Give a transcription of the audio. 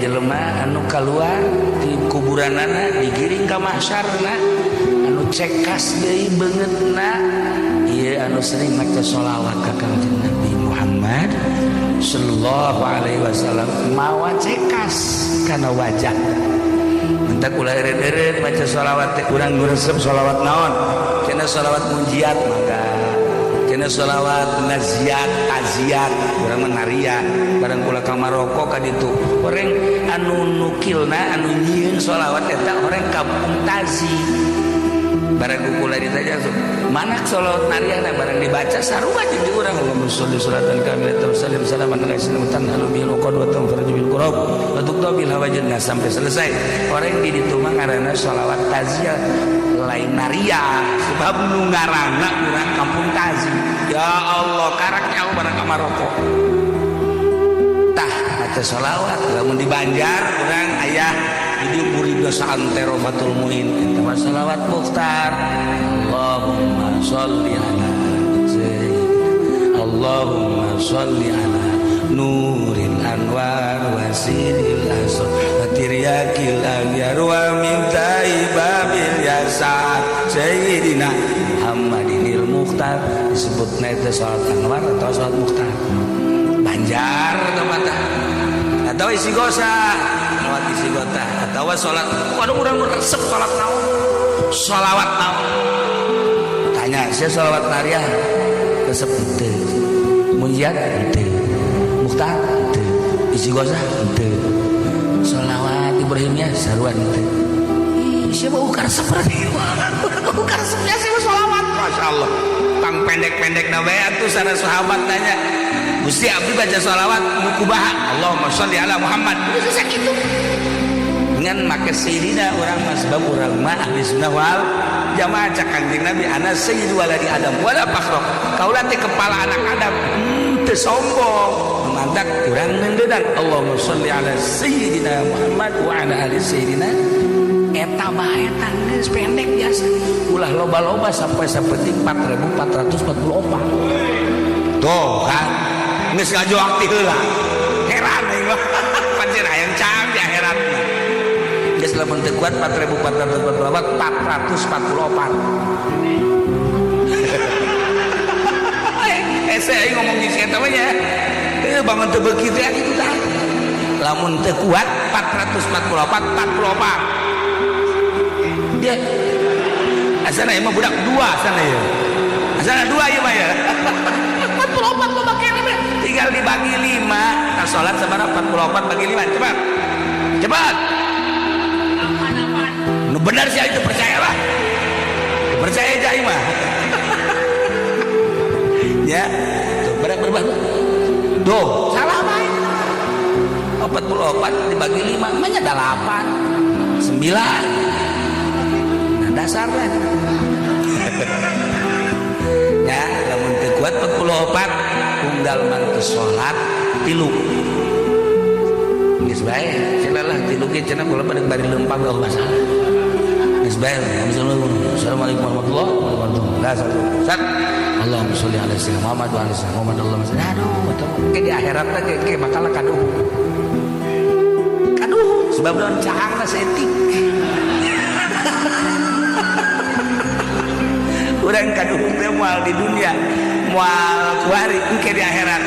jelema anu keluar di kuburanana digiring ka mahsyarna anu cekas deui beungeutna ieu anu sering maca sholawat ka Kanjeng Nabi Muhammad sallallahu alaihi wasallam mawa cekas kana wajah entah kula eret-eret maca sholawat teh urang nguresep sholawat naon cenah sholawat munjiat maka cenah sholawat naziat taziat urang menaria barang kula ka Maroko ka ditu orang anu nukilna anu nyieun sholawat eta orang kampung Tazi barang kula ditanya mana sholawat nariana barang dibaca sarua jeung urang Allahumma sholli sholatan kamilatan wa sallim salaman ala sayyidina halu bil qadwatan farjubil qurab wa tuqbil hawajatna sampai selesai orang di ditu mah ngaranna sholawat taziah lain naria sebab nu ngaranna urang kampung Tazi ya Allah karaknya aku barang ka Maroko tah maca sholawat lamun di Banjar urang aya di Burido Santero Fatul Muin eta sholawat Mukhtar Allahumma sholli ala sayyidina Allahumma sholli ala nuril anwar wasilil asr tiryakil abyar wa mintai babil yasar sayyidina Muhammadinil Mukhtar disebutna itu sholat anwar atau sholat Mukhtar Banjar atau mata atau isi gosa lewat isi gota atau sholat waduh urang resep sholat naon sholawat naon tanya saya sholawat nariah resep henteu munjiat henteu Mukhtar henteu isi gosa henteu sholawat Ibrahimnya sarua henteu siapa ukar seperti ukar resepnya siapa sholawat Masya Allah pang pendek-pendek na bae atuh sana sahabat tanya Gusti abdi baca sholawat nu kumaha Allahumma sholli ala Muhammad bisa kitu dengan make sayyidina urang mah sebab urang mah ahli sunnah wal jamaah cak Kanjeng Nabi ana sayyidu waladi Adam wala fakhra kaula teh kepala anak Adam teu sombong mantak urang ngeundeungan Allahumma sholli ala sayyidina Muhammad wa ala ali sayyidina eta bae geus pendek biasa ulah loba-loba sampai sapeting 4444 tuh kan geus ngajoak ti heula heran aing mah pancen hayang canggih akhiratna geus lamun teu kuat 4444 444 saya ngomong di situ aja bangun teu beuki teh kitu tah lamun teu kuat 444 44 dia asana mah budak dua asana ya asana dua ieu mah ya 44 mah make tinggal dibagi 5 nah salat sabaraha 44 bagi 5 cepat cepat nu benar sih itu percayalah percaya aja mah ya tuh berapa tuh salah baik 44 dibagi 5 namanya 8 9 nah dasarnya ya lamun teu kuat 44 unggal mantu salat 3 geus bae cenah 3 ge cenah kula bari lempang gak masalah geus bae assalamualaikum warahmatullahi wabarakatuh Allahumma sholli ala sayyidina Muhammad wa ala sayyidina Muhammad Allahumma sholli aduh betul ke di akhirat teh ke bakal kaduh sebab daun cahangna seetik urang kaduh teh moal di dunia moal kuari engke di akhirat